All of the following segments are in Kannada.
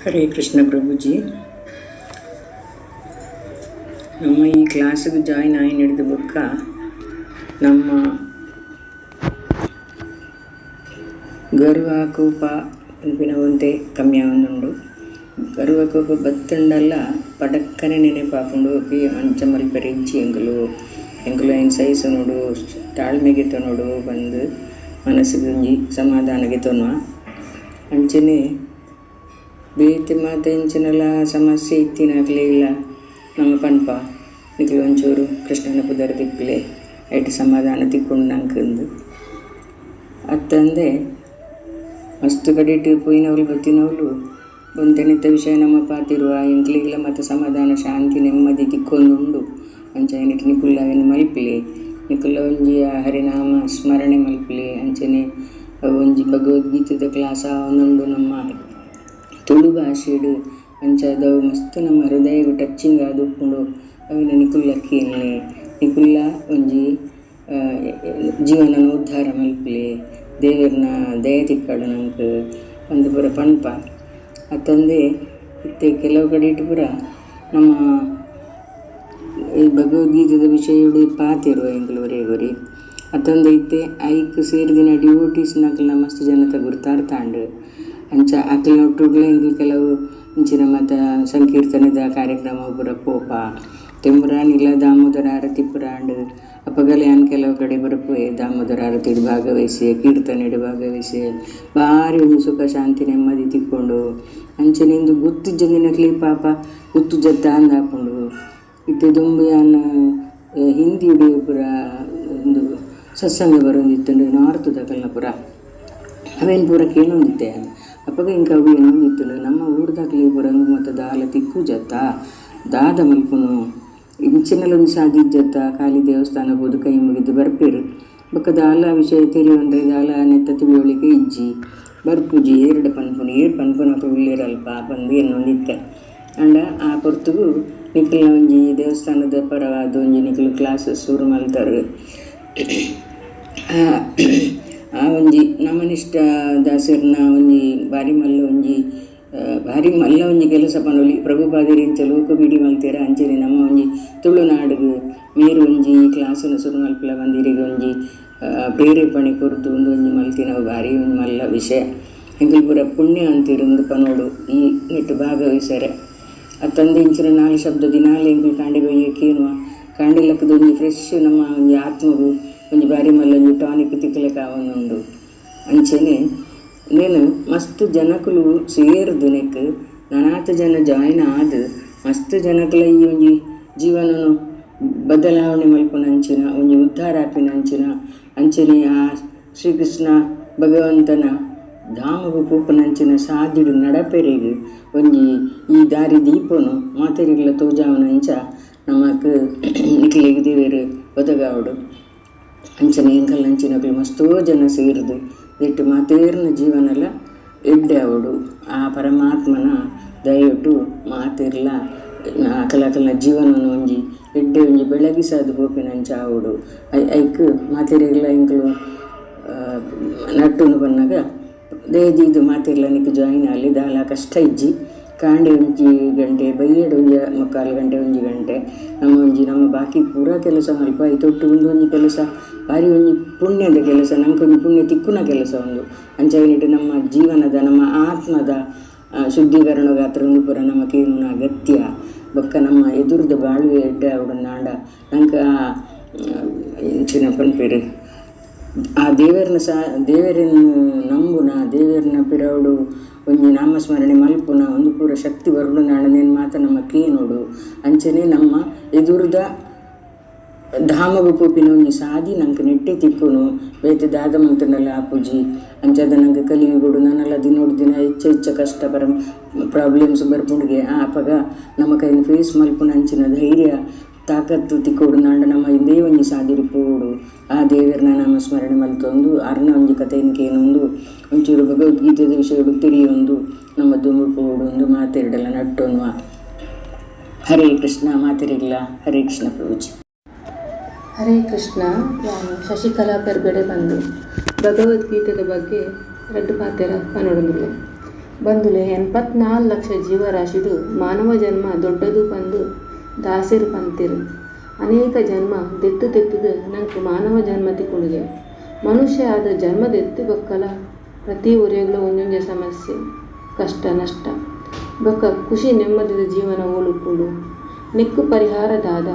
ಹರೇ ಕೃಷ್ಣ ಪ್ರಭುಜಿ. ನಮ್ಮ ಈ ಕ್ಲಾಸಿಗೆ ಜಾಯಿನ್ ಆಗಿ ನಡೆದ ಬುಕ್ಕ ನಮ್ಮ ಗರ್ವ ಕೋಪ ಒಂದೇ ಕಮ್ಮಿ ಆವೊಂದುಂಡು. ಗರ್ವ ಕೋಪ ಬತ್ತುಂಡಲ್ಲ ಪಡಕ್ಕನೆ ನೆನೆಪಾಪುಂಡು ಅಂಚ ಮಲ್ಪೆರೆ ಇಜ್ಜಿ ಎಂಕುಲು ಐನ್ ಸೈಸು ನೋಡು ತಾಳ್ಮೆಗೆ ತೊನೋಡು ಬಂದು ಮನಸ್ಸಿಗೆ ಒಂಜಿ ಸಮಾಧಾನಗೆ ತೊನ್ನುವ ಅಂಚನೆ ಬೇತೆ ಮಾತ ಇಂಚಿನಲ್ಲ ಸಮಸ್ಯೆ ಇತ್ತಿನಾಗಲೇ ಇಲ್ಲ ನಮ್ಮ ಪನ್ಪ ನಿಖಲು ಒಂಚೂರು ಕೃಷ್ಣನ ಪುದರ್ ತಿಪ್ಪಲೆ ಐಟು ಸಮಾಧಾನ ತಿಕ್ಕೊಂಡು ನಂಕಂದು ಅತ್ತಂದೆ ಮಸ್ತು ಕಡೆಟ್ಟು ಪೋಯಿನವಳು ಬತ್ತಿನವಳು ಒಂದೆನಿತ್ತ ವಿಷಯ ನಮ್ಮ ಪಾತಿರುವ ಎಂಕ್ಲಿಗಿಲ್ಲ ಮತ್ತು ಸಮಾಧಾನ ಶಾಂತಿ ನೆಮ್ಮದಿ ತಿಕ್ಕೊಂದುಂಡು ಅಂಚ ನಿಖಿ ನಿಕುಲ್ಲಾಗೇನು ಮಲ್ಪಲೆ ನಿಕುಲ್ಲ ಒಂಜಿ ಹರಿನಾಮ ಸ್ಮರಣೆ ಮಲ್ಪಲೆ ಅಂಚನೆ ಒಂಜಿ ಭಗವದ್ಗೀತೆದ ಕ್ಲಾಸ ಒಂದುಂಡು ನಮ್ಮ ತುಳು ಭಾಷೆಡು ಅಂಚದವು ಮಸ್ತ್ ನಮ್ಮ ಹೃದಯಗೂ ಟಚ್ಚಿಂಗ್ ಆದುಕೊಂಡು ಅವಿನ ನಿಕುಲ್ಲಕ್ಕೇನೆ ನಿಕುಲ್ಲ ಒಂಜಿ ಜೀವನನ ಉದ್ಧಾರ ಮಲ್ಪಲೆ ದೇವರನ್ನ ದಯ ತಿಕ್ಕಡು ನಂಗೆ ಒಂದು ಪುರ ಪನ್ಪ ಅತ್ತಂದೆ ಇತ್ತೆ ಕೆಲವು ಕಡೆ ಇಟ್ಟು ಪುರ ನಮ್ಮ ಈ ಭಗವದ್ಗೀತೆದ ವಿಷಯಡು ಪಾತಿರುವ ಎಂಕುಲವರೆಗೊರಿ ಅತ್ತಂದೆ ಇತ್ತೆ ಐಕ್ ಸೇರಿದಿನ ಡ್ಯೂಟೀಸ್ ನಕಲ್ನ ಮಸ್ತ್ ಜನತ ಗುರ್ತಾರ್ತಾಂಡು ಅಂಚ ಅಕ್ಲಿನ ಒಟ್ಟುಗ್ಲ ಎಂಕುಲು ಕೆಲವು ಇಂಚಿನ ಮತ್ತು ಸಂಕೀರ್ತನದ ಕಾರ್ಯಕ್ರಮ ಪುರ ಪೋಪ ತೆಂಬುರಾನಿಲ್ಲ ದಾಮೋದರ ಆರತಿ ಪುರಾಂಡು ಅಪಗಲೆಯಾನ್ ಕೆಲವು ಕಡೆ ಬರಪೋಯೆ ದಾಮೋದರ ಆರತಿಡು ಭಾಗವಹಿಸಿ ಕೀರ್ತನೆಡು ಭಾಗವಹಿಸಿ ಭಾರಿ ಒಂದು ಸುಖ ಶಾಂತಿ ನೆಮ್ಮದಿ ತಿಕ್ಕೊಂಡು ಅಂಚನಿಂದು ಗುತ್ತು ಜಂದಿನಕ್ಲಿ ಪಾಪ ಗುತ್ತು ಜತ್ತ ಅಂದು ಹಾಕೊಂಡು ಇತ್ತೆ ದುಂಬಿಯಾನ ಹಿಂದಿ ಹಿಡಿಯೋ ಪುರ ಒಂದು ಸತ್ಸಂಗ ಬರೋಂದಿತ್ತು ನಾರ್ತ್ ದಕಲ್ನ ಪುರ ಅವೇನು ಪೂರ ಕೇಳೊಂದಿತ್ತೆ ಅಪ್ಪಗ ಇಂಕ ಅವು ಏನೊಂದಿತ್ತು ನಮ್ಮ ಊರ್ದಾಗ್ಲಿ ಪುರಂಗು ಮತ್ತು ದಾಲ ತಿಕ್ಕು ಜತ್ತ ದಾದ ಮಲ್ಪುನು ಇಂಚಿನಲ್ಲೊಂದು ಸಾದಿಜ್ಜತ್ತ ಖಾಲಿ ದೇವಸ್ಥಾನ ಬೋದು ಕೈ ಮುಗಿದು ಬರ್ಪೇರು ಬೊಕ್ಕ ದಾಲ ವಿಷಯ ತೆರಿಯೊಂಡ್ರೆ ದಾಲ ನೆತ್ತ ತಿಳುವಳಿಕೆ ಇಜ್ಜಿ ಬರ್ಪುಜಿ ಎರಡು ಪನ್ಪುನು ಪನ್ಪುನಪ್ಪ ಉಳ್ಳೇರಲ್ಪ ಬಂದು ಏನೊಂದಿತ್ತೆ ಅಂಡ ಆ ಪೊರ್ತುಗು ನಿಖಲ್ನ ಒಂಜಿ ದೇವಸ್ಥಾನದ ಪರವಾದ ಒಂಜಿ ನಿಖಲು ಕ್ಲಾಸಸ್ ಶುರು ಮಲ್ತಾರೆ. ಆ ಒಂಜಿ ನಮನಿಷ್ಠ ದಾಸರ್ನ ಒಂಜಿ ಭಾರಿ ಮಲ್ಲ ಒಂಜಿ ಕೆಲಸ ಪನೊಲಿ ಪ್ರಭುಪಾದಿರಿ ಇಂಚ ಲೋಕ ಬಿಡಿ ಮಲ್ತೀರ ಅಂಚನೆ ನಮ್ಮ ಒಂಜಿ ತುಳುನಾಡಿಗೆ ಮೇರು ಒಂಜಿ ಕ್ಲಾಸನ್ನು ಶುರು ಮಲ್ಪಲ ಬಂದಿರಿಗೆ ಒಂಜಿ ಪ್ರೇರೇಪಣೆ ಕೊರತು ಒಂಜಿ ಮಲ್ತಿನವು ಭಾರಿ ಒಂದು ಮಲ್ಲ ವಿಷಯ ಎಂಕುಲು ಪೂರ ಪುಣ್ಯ ಅಂತಿರಂದು ಪನೋಡು ಈ ನೆಟ್ಟು ಭಾಗವಹಿಸರೆ ಅತ್ತಂದು ಇಂಚಿನ 4 ಶಬ್ದ ದಿನಾಲೆ ಎಂಕುಲು ಕಾಂಡೆ ಬೈಯಕ್ಕೇನುವ ಕಾಂಡೆಲಕ್ಕದ ಒಂಜಿ ಫ್ರೆಶ್ ನಮ್ಮ ಒಂಜಿ ಆತ್ಮಗೂ ಒಂಜಿ ಬಾರಿ ಮಲ್ಲ ಒಂಜಿ ಟಾನಿಕ್ ತಿಕ್ಕಲೆಕ್ಕ ಅವನುಂಡು ಅಂಚನೆ నేను ಮಸ್ತ್ ಜನಕುಲು ಸೇರ್ದು ನೆಕ್ ನನಾತ ಜನ ಜಾಯಿನ್ ಆದ ಮಸ್ತ್ ಜನಕುಲ ಈ ಒಂಜಿ ಜೀವನನು ಬದಲಾವಣೆ ಮಲ್ಪುನಂಚಿನ ಒಂಜಿ ಉದ್ಧಾರ ಆಪಿನಂಚಿನ ಅಂಚನೆ ಆ ಶ್ರೀಕೃಷ್ಣ ಭಗವಂತನ ಧಾಮಗು ಪೂಪನಂಚಿನ ಸಾದಿಡು ನಡಪೆರೆಗೆ ಒಂಜಿ ಈ ದಾರಿ ದೀಪನು ಮಾತೆರಿಗಳ ತೋಜಾವನಂಚ ನಮಕ್ ನಿಖಿಲೆಗೆ ದೇವೇರು ಒದಗಾವಡು ಅಂಚನೆ ಎಂಕಲ್ಲಂಚಿನಗಳು ಮಸ್ತೋ ಜನ ಸೇರಿದು ಇಟ್ಟು ಮಾತೇರ್ನ ಜೀವನಲ ಎಡ್ಡೆ ಅವಡು ಆ ಪರಮಾತ್ಮನ ದಯವಿಟ್ಟು ಮಾತಿರ್ಲ ಅಕಲಕಲ್ನ ಜೀವನವನ್ನು ಒಂಜಿ ಎಡ್ಡೆ ಒಂಜಿ ಬೆಳಗಿಸಾದು ಗೋಪಿನಂಚ ಅವಡು ಐಕ್ ಮಾತೆರಿಗ್ಲ ಎಂಕಲು ನಟ್ಟುನು ಬಂದಾಗ ದೇದಿದು ಮಾತಿರ್ಲ ನಿಕ್ ಜಾಯಿನ್ ಆಗಲಿ ದಾಲ ಕಷ್ಟ ಇಜ್ಜಿ ಕಾಂಡೆ ಒಂಜಿ ಗಂಟೆ ಬೈಯಡು ಒಂಜಿ 3/4 ಗಂಟೆ 1 ಗಂಟೆ ನಮ್ಮ ಬಾಕಿ ಪೂರ ಕೆಲಸ ಮಲ್ಪ ಐತೊಟ್ಟು ಒಂದೊಂದು ಕೆಲಸ ಭಾರಿ ಒಂಜಿ ಪುಣ್ಯದ ಕೆಲಸ ನಮ್ಗೊಂದು ಪುಣ್ಯ ತಿಕ್ಕುನ ಕೆಲಸ ಒಂದು ಅಂಚವಿನಿಟ್ಟು ನಮ್ಮ ಜೀವನದ ನಮ್ಮ ಆತ್ಮದ ಶುದ್ಧೀಕರಣಗ ಹತ್ರ ಒಂದು ಪುರ ನಮಗೇನು ಅಗತ್ಯ ಬೊಕ್ಕ ನಮ್ಮ ಎದುರ್ದ ಬಾಳುವೆ ಎಡ್ಡೆ ಅವಡು ನಾಂಡ ನಂಗೆ ಇಂಚಿನ ಪನ್ಪೇರು ಆ ದೇವರನ್ನು ನಂಬುನ ದೇವರನ್ನ ಪಿರವಡು ಒಂಜಿ ನಾಮಸ್ಮರಣೆ ಮಲ್ಪುನ ಒಂದು ಪೂರ ಶಕ್ತಿ ಬರುಡು ನಾಡನೇನು ಮಾತ ನಮ್ಮ ಕೇನೋಡು ಅಂಚನೆ ನಮ್ಮ ಎದುರ್ದ ಧಾಮಗು ಪೂಪಿನ ಒಂಜಿ ಸಾದಿ ನಂಗೆ ನೆಟ್ಟೆ ತಿಕ್ಕುನು ಬೇತೆ ದಾದ ಮಂತನಲ್ಲ ಆಪುಜಿ ಅಂಚದ ನಂಗೆ ಕಲಿಯುಗೊಡು ನಾನಲ್ಲ ದಿನೋಡು ದಿನ ಹೆಚ್ಚ ಕಷ್ಟ ಪ್ರಾಬ್ಲಮ್ಸ್ ಬರ್ಪುಂಡಿಗೆ ಅಪ್ಪಗ ನಮ್ಮ ಕೈನ ಫೇಸ್ ಮಲ್ಪುನ ಅಂಚಿನ ಧೈರ್ಯ ತಾಕತ್ತು ತಿಕ್ಕೋಡು ನಾಂಡ ನಮ್ಮ ಇಂದೇ ಒಂಜಿ ಸಾದಿರು ಪೋಡು ಆ ದೇವರನ್ನ ನಾಮಸ್ಮರಣೆ ಮಲ್ತೊಂದು ಅರ್ನ ಒಂಜಿ ಕಥೆನ್ಕೇನೊಂದು ಒಂಚೂರು ಭಗವದ್ಗೀತೆದ ವಿಷಯಡು ತಿಳಿಯೊಂದು ನಮ್ಮ ದುಂಬು ಪೋಡು ಒಂದು ಮಾತೆರಡೆಲ್ಲ ನಟ್ಟೊನ್ನುವ. ಹರೇ ಕೃಷ್ಣ ಮಾತೆರಿಗ್ಲ ಹರೇ ಕೃಷ್ಣ ಪ್ರಭುಜಿ. ಹರೇ ಕೃಷ್ಣ. ನಾನು ಶಶಿಕಲಾ ಪೆರ್ಗಡೆ ಬಂದು ಭಗವದ್ಗೀತೆದ ಬಗ್ಗೆ 2 ಪಾತೆರ ಪನೊಡುಂದುಲ್ಲೆ. ಬಂದುಲೆ 84 ಲಕ್ಷ ಜೀವರಾಶಿಡು ಮಾನವ ಜನ್ಮ ದೊಡ್ಡದು ಪಂದು ದಾಸಿರು ಪಂತಿರು. ಅನೇಕ ಜನ್ಮ ದೆತ್ತುದು ನಂಗೆ ಮಾನವ ಜನ್ಮ ತಿಕ್ಕುಣಿಗೆ. ಮನುಷ್ಯ ಆದ ಜನ್ಮ ದೆತ್ತು ಬಕ್ಕಲ ಪ್ರತಿ ಊರಿಗಳು ಒಂದೊಂದು ಸಮಸ್ಯೆ, ಕಷ್ಟ ನಷ್ಟ ಬೊಕ್ಕ ಖುಷಿ ನೆಮ್ಮದಿದ ಜೀವನ ಓಲುಪ್ಪುಂಡು. ನೆಕ್ಕು ಪರಿಹಾರದಾದ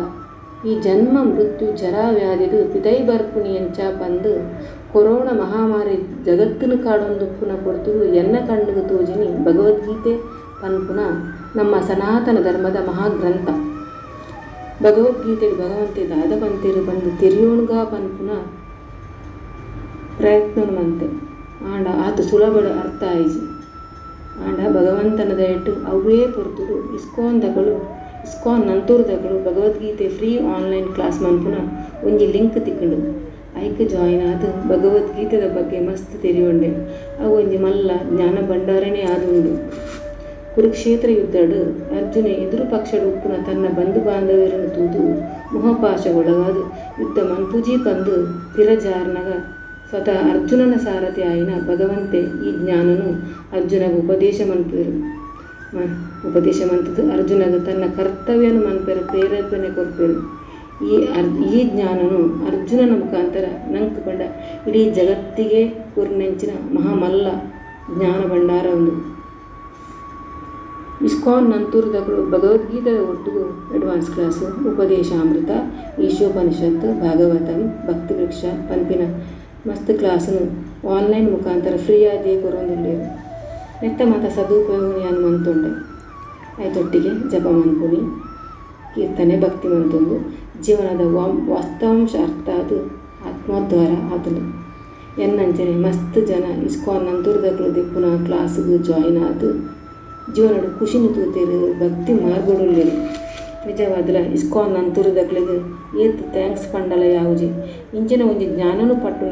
ಈ ಜನ್ಮ ಮೃತ್ಯು ಜರಾ ವ್ಯಾಧಿದು ಪಿದೈ ಬರ್ಪುಣಿ ಎಂಚ ಬಂದು ಕೊರೋನಾ ಮಹಾಮಾರಿ ಜಗತ್ತಿನ ಕಾಡೊಂದು ಪುನಃ ಕೊಡ್ತು ಎನ್ನ ಕಣ್ಣುಗೆ ತೋಜಿನಿ ಭಗವದ್ಗೀತೆ ಪನ್ಪುನ ನಮ್ಮ ಸನಾತನ ಧರ್ಮದ ಮಹಾಗ್ರಂಥ. ಭಗವದ್ಗೀತೆ ಭಗವಂತೆ ದಾದ ಪಂತಿರು ಬಂದು ತಿರಿಯೋಣ್ಗ ಪನ್ಪುನ ಪ್ರಯತ್ನವಂತೆ ಆಂಡ ಆತು ಸುಲಭದ ಅರ್ಥ ಆಯ್ಜಿ ಆಂಡ ಭಗವಂತನ ದಯಟು ಅವೇ ಪೊರ್ತುಡು ಇಸ್ಕಾನ್ ನಂತೂರ್ದಗಳು ಭಗವದ್ಗೀತೆ ಫ್ರೀ ಆನ್ಲೈನ್ ಕ್ಲಾಸ್ ಮನ್ಪುನ ಒಂಜಿ ಲಿಂಕ್ ತಿಕ್ಕಂಡು ಐಕ್ ಜಾಯಿನ್ ಆದು ಭಗವದ್ಗೀತೆದ ಬಗ್ಗೆ ಮಸ್ತ್ ತಿರಿಯೊಂಡೆ. ಅವು ಒಂಜಿ ಮಲ್ಲ ಜ್ಞಾನ ಭಂಡಾರನೇ ಆದುಂಡು. ಕುರುಕ್ಷೇತ್ರ ಯುದ್ಧಡು ಅರ್ಜುನ ಎದುರು ಪಕ್ಷದ ಉಪ್ಪುನ ತನ್ನ ಬಂಧು ಬಾಂಧವರನ್ನು ತೂದು ಮೊಹಪಾಶಗೊಳಗಾದು ಯುದ್ಧ ಮನ್ಪುಜಿ ಪಂದು ಪಿರಜಾರ್ನಗ ಸ್ವತಃ ಅರ್ಜುನನ ಸಾರಥಿ ಆಯಿನ ಭಗವಂತೆ ಈ ಜ್ಞಾನನು ಅರ್ಜುನಗ ಉಪದೇಶ ಮಂತದ್ದು ಅರ್ಜುನಗ ತನ್ನ ಕರ್ತವ್ಯನು ಮನ್ಪೆರ ಪ್ರೇರೇಪಣೆ ಕೊರ್ಪೆರು. ಈ ಜ್ಞಾನನು ಅರ್ಜುನನ ಮುಖಾಂತರ ನಂಕು ಬಂಡ ಇಡೀ ಜಗತ್ತಿಗೆ ಕುರ್ನೆಂಚಿನ ಮಹಾಮಲ್ಲ ಜ್ಞಾನ ಭಂಡಾರ ಒಂದು. ಇಸ್ಕಾನ್ ನಂತೂರ್ದಗಳು ಭಗವದ್ಗೀತೆಯ ಒಟ್ಟಿಗೂ ಅಡ್ವಾನ್ಸ್ ಕ್ಲಾಸು ಉಪದೇಶಾಮೃತ ಈಶೋಪನಿಷತ್ತು ಭಾಗವತಂ ಭಕ್ತಿವೃಕ್ಷ ಪಂಪಿನ ಮಸ್ತ್ ಕ್ಲಾಸನ್ನು ಆನ್ಲೈನ್ ಮುಖಾಂತರ ಫ್ರೀಯಾಗಿ ಕೊರೊಂದಿಲ್ಲೇರು. ನೆತ್ತ ಮಾತ ಸದುಪಯೋಗ ನಾನು ಮಂತುಂಡೆ ಆಯ್ತೊಟ್ಟಿಗೆ ಜಪ ಮನ್ಪುನಿ ಕೀರ್ತನೆ ಭಕ್ತಿ ಮಂತೊಂದು ಜೀವನದ ವಾಸ್ತವಾಂಶ ಅರ್ಥ ಅದು ಆತ್ಮೋದ್ಧಾರ ಆತನು ಎನ್ನಂಚನೆ ಮಸ್ತ್ ಜನ ಇಸ್ಕಾನ್ ನಂತೂರ್ದಗಳು ದಿಪ್ಪುನ ಕ್ಲಾಸ್ಗೆ ಜಾಯಿನ್ ಆದು ಜೀವನದ ಖುಷಿನ ತೂತೇರು ಭಕ್ತಿ ಮಾರ್ಗಡುಳ್ಳೇರು. ನಿಜವಾದಲ ಇಸ್ಕಾನ್ ನಂತೂರದಗಳಿಗೆ ಏತ್ ಥ್ಯಾಂಕ್ಸ್ ಪಂಡಲ ಯಾವುಜಿ ಇಂಚಿನ ಒಂಜಿ ಜ್ಞಾನನೂ ಪಟ್ಟು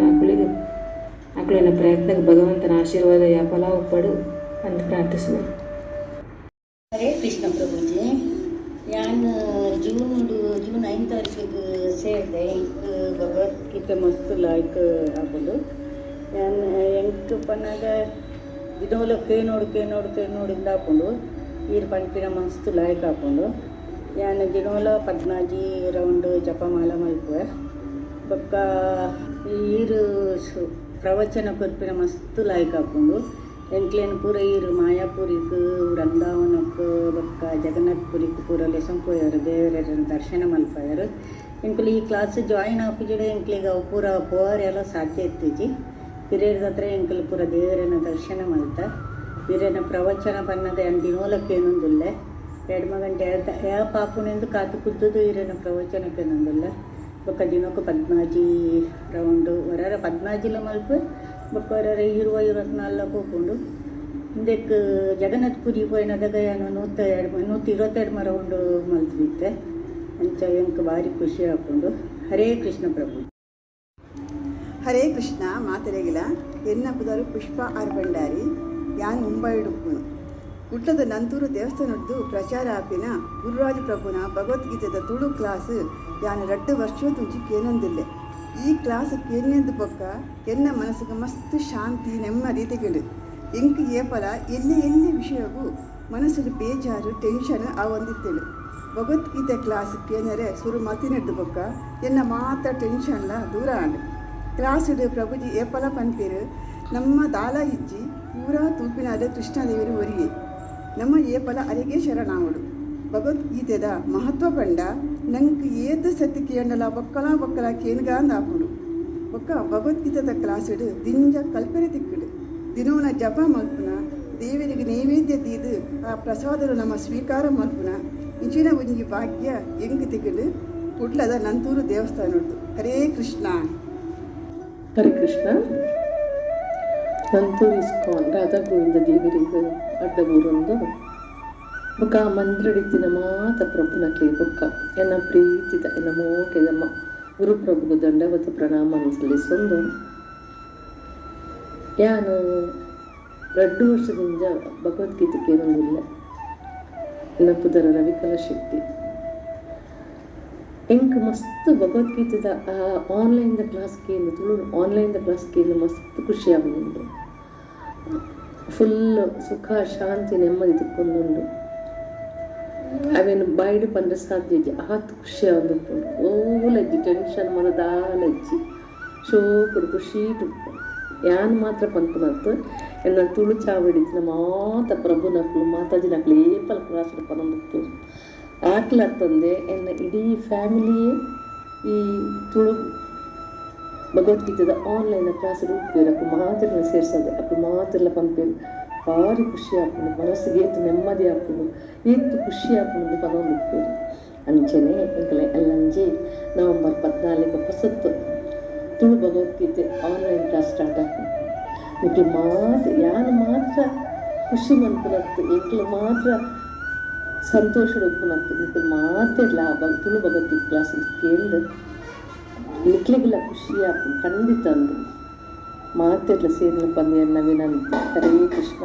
ಆಕಳಿನ ಪ್ರಯತ್ನಕ್ಕೆ ಭಗವಂತನ ಆಶೀರ್ವಾದ ಯಾಪಲ ಒಪ್ಪಡು ಅಂತ ಪ್ರಾರ್ಥಿಸುವೆ. ಹರೇ ಕೃಷ್ಣ ಪ್ರಭುಜಿ. ನಾನು ಜೂನ್ 9 ತಾರೀಕಿಗೆ ಸೇರಿದೆ. ಭಗವದ್ಗೀತೆ ಮಸ್ತ್ ಲಾಯ್ಕ್ ಆಗೋದು. ನಾನು ಎಂಟು ಪನ್ನಾಗ ಇದೊಂದು ಕೇನೋಡಿಂದ ಹಾಕೊಂಡು ಈರು ಪಂಪಿನ ಮಸ್ತ್ ಲಾಯ್ಕ್ ಹಾಕೊಂಡು ನಾನು ದಿನೋಲ 14 ರೌಂಡ್ ಜಪಮಾಲ ಮಲ್ಪುವೆ. ಬೊಕ್ಕ ಈರು ಪ್ರವಚನ ಕೊರ್ಪಿನ ಮಸ್ತ್ ಲಾಯ್ಕ್ ಹಾಕೊಂಡು ಎಂಕ್ಲೇನು ಪೂರ ಈರು ಮಾಯಾಪುರಿಗೂ ವೃಂದಾವನಕ್ಕೂ ಬೊಕ್ಕ ಜಗನ್ನಾಥ್ಪುರಿಗೂ ಪೂರ ಲೆಸನ್ ಪೋಯರು ದೇವರನ್ನು ದರ್ಶನ ಮಲ್ಪಯರು. ಎಂಕ್ಲು ಈ ಕ್ಲಾಸ್ ಜಾಯಿನ್ ಆಪುಜಿಡೆ ಎಂಕ್ಲಿಗೆ ಅವು ಪೂರ ಪೋರೆಲ್ಲ ಸಾಧ್ಯ ಇತ್ತೀಜಿ. ಹಿರಿಯರ ಹತ್ರ ಎಂಕ್ಲು ಪೂರ ದೇವರನ್ನ ದರ್ಶನ ಮಲ್ತ ಹಿರಿಯನ ಪ್ರವಚನ ಬನ್ನದ ದಿನೋಲಕ್ಕೇನೊಂದಿಲ್ಲ 2 ಗಂಟೆ ಯಾವ ಪಾಪುನೆಂದು ಕಾತು ಕುದ್ದುದು ಹಿರಿಯನ ಪ್ರವಚನಕ್ಕೆ ನಂದಿಲ್ಲ. ಬೊಕ್ಕ ದಿನಕ್ಕೂ 14 ರೌಂಡು ವರಾರ 14 ಮಲ್ಪು ಬೊಕ್ಕ ವರಾರ 24 ಹೋಗ್ಕೊಂಡು ಹಿಂದಕ್ಕೆ ಜಗನ್ನಾಥ್ಪುರಿ ಪೋಯಿನದಾಗ ನಾನು 122 ರೌಂಡು ಮಲ್ತಿದ್ದೆ. ಅಂಚ ಎಂಕ್ ಭಾರಿ ಖುಷಿ ಹಾಕ್ಕೊಂಡು. ಹರೇ ಕೃಷ್ಣ ಪ್ರಭು. ಹರೇ ಕೃಷ್ಣ ಮಾತರೆಗಿಲ ಎನ್ನ ಪುದರು ಪುಷ್ಪ ಆರ್ ಭಂಡಾರಿ ಯಾನ್ ಮುಂಬೈಡುಪ್ಪುನು ಕುಟ್ಲದ ನಂತೂರು ದೇವಸ್ಥಾನದ್ದು ಪ್ರಚಾರ ಆಪಿನ ಗುರುರಾಜ ಪ್ರಭುನ ಭಗವದ್ಗೀತೆದ ತುಳು ಕ್ಲಾಸ್ ಯಾನ್ 2 ವರ್ಷ ತುಂಚಿ ಕೇನೊಂದಿಲ್ಲೆ. ಈ ಕ್ಲಾಸ್ ಕೇನೆಂದು ಬೊಕ್ಕ ಎನ್ನ ಮನಸ್ಸಿಗೆ ಮಸ್ತ್ ಶಾಂತಿ ನೆಮ್ಮದಿ ತೆಗೆಡು. ಎಂಕ್ ಏಪಲ ಎಲ್ಲಿ ವಿಷಯವು ಮನಸ್ಸಿಗೆ ಬೇಜಾರು ಟೆನ್ಷನ್ ಆವೊಂದಿತ್ತೇಳು. ಭಗವದ್ಗೀತೆ ಕ್ಲಾಸ್ ಕೇನರೆ ಸುರು ಮತಿನೆಡ್ದು ಬೊಕ್ಕ ಎನ್ನ ಮಾತ್ರ ಟೆನ್ಷನ್ಲ ದೂರ ಆಂಡು. ಕ್ಲಾಸುಡು ಪ್ರಭುಜಿ ಏಪಲ ಪನ್ಪೇರು ನಮ್ಮ ದಾಲ ಇಜ್ಜಿ ಪೂರಾ ತೂಪಿನಾದ ಕೃಷ್ಣದೇವರು ಒರಿಯೇ ನಮ್ಮ ಏಪಲ ಅರೆಗೆ ಶರಣಾವಡು. ಭಗವದ್ಗೀತೆದ ಮಹತ್ವ ಪಂಡ ನಂಗೆ ಏದು ಸತಿ ಕೇಂಡಲ ಬೊಕ್ಕಲ ಕೇನ್ಗಾಂದ ಆಪುಡು. ಬೊಕ್ಕ ಭಗವದ್ಗೀತೆದ ಕ್ಲಾಸುಡು ದಿಂಜ ಕಲ್ಪನೆ ತಿಕ್ಕುಡು. ದಿನವನ ಜಪ ಮಲ್ಪುನ ದೇವರಿಗೆ ನೈವೇದ್ಯ ತೀದು ಆ ಪ್ರಸಾದರು ನಮ್ಮ ಸ್ವೀಕಾರ ಮಲ್ಪುನ ಇಂಚಿನ ಒಂಜಿ ಭಾಗ್ಯ ಎಂಗ್ ತಿಕ್ಕುಡು ಕುಡ್ಲದ ನಂತೂರು ದೇವಸ್ಥಾನದ್ದು. ಹರೇ ಕೃಷ್ಣ. ಹರೇ ಕೃಷ್ಣ. ನಂತೂರು ಇಸ್ಕಾನ್ ರಾಧಾ ಗೋವಿಂದ ದೇವರಿಗೆ ಅಡ್ಡಬೂರೊಂದು ಬೊಕ್ಕ ಮಂದ್ರಡಿತ್ತಿನ ಮಾತ ಪ್ರಭುನಕ್ಕೆ ಬೊಕ್ಕ ಎನ್ನ ಪ್ರೀತಿದ ಎನ್ನ ಮೋಕೆದಮ್ಮ ಗುರುಪ್ರಭುಗೆ ದಂಡವತ ಪ್ರಣಾಮ ಸಲ್ಲಿಸೊಂದು. ಯಾನು 2 ವರ್ಷದಿಂದ ಭಗವದ್ಗೀತೆ ಕೇಳೋದಿಲ್ಲ. ಎನ್ನ ಪುದರ ರವಿಕಲ ಶೆಟ್ಟಿ ಎಂಕ್ ಮಸ್ತ್ ಭಗವದ್ಗೀತೆದ ಆನ್ಲೈನ್ದ ಕ್ಲಾಸ್ ಕೇಂದ್ರ ತುಳು ಆನ್ಲೈನ್ದ ಕ್ಲಾಸ್ ಕೇಂದ್ರ ಮಸ್ತ್ ಖುಷಿ ಆಗುಂಡು. ಫುಲ್ ಸುಖ ಶಾಂತಿ ನೆಮ್ಮದಿ ತಿಕ್ಕೊಂದುಂಡು ಅವೇನು ಬಾಯಿಡು ಪಂದ್ರೆ ಸಾಧ್ಯ ಆತು ಖುಷಿ ಆಗುಂಡು ಓಲಜ್ಜಿ ಟೆನ್ಷನ್ ಮನದಾಲಜ್ಜಿ ಶೋಕುಡು ಖುಷಿ ತುಪ್ಪು ಯಾನ್ ಮಾತ್ರ ಪಂಪುನತ್ತು ಎನ್ನ ತುಳು ಚಾವಡಿನ ಮಾತ ಪ್ರಭು ನಕ್ಲು ಮಾತಾಜಿ ನಕ್ಲು ಏಪಲ್ ಕ್ಲಾಸ್ ಪನೊಂದು ಆಟ್ಲತ್ತಂದೆ ಎನ್ನ ಇಡೀ ಫ್ಯಾಮಿಲಿಯೇ ಈ ತುಳು ಭಗವದ್ಗೀತೆದ ಆನ್ಲೈನ್ ಕ್ಲಾಸ್ ರೂಪೇರು ಅಪ್ಪ ಮಾತ್ರ ಸೇರ್ಸದೆ ಅಪ್ಪ ಮಾತ್ರ ಪಂಪೇರು ಭಾರಿ ಖುಷಿ ಆಪುಂಡು ಮನಸ್ಸಿಗೆ ಏತು ನೆಮ್ಮದಿ ಆಪುಂಡು ಏತು ಖುಷಿ ಆಪುಂಡು ಪನೊಂದಿಪ್ಪೇರು ಅಂಚನೆ ಎಂಕಲೆ ಎಲ್ಲಂಜಿ ನವಂಬರ್ 14 ಹೊಸತ್ತು Tulu Bhagavadgita online class start ಆಗ್ತದೆ ನಿಮಗೆ ಮಾತ್ರ ಯಾನು ಮಾತ್ರ ಖುಷಿ ಮನ್ಪುನತ್ತು ಎಂಕ್ಲು ಮಾತ್ರ ಸಂತೋಷದ ಉಪ್ಪುನತ್ತು ನಿಮಗೆ ಮಾತ್ರ ಲಾಭ ತುಳು ಭಗವದ್ಗೀತೆ ಕ್ಲಾಸ್ ಕೇಳಿದ ನಿಕ್ಲಿಗಿಲ್ಲ ಖುಷಿ ಆಪುಂಡು ಖಂಡಿತ ಅಂದು ಮಾತೆಲ್ಲ ಸೇರಿನ ಪಂದ್ಯ ವಿನಂತಿ. ಹರೇ ಕೃಷ್ಣ.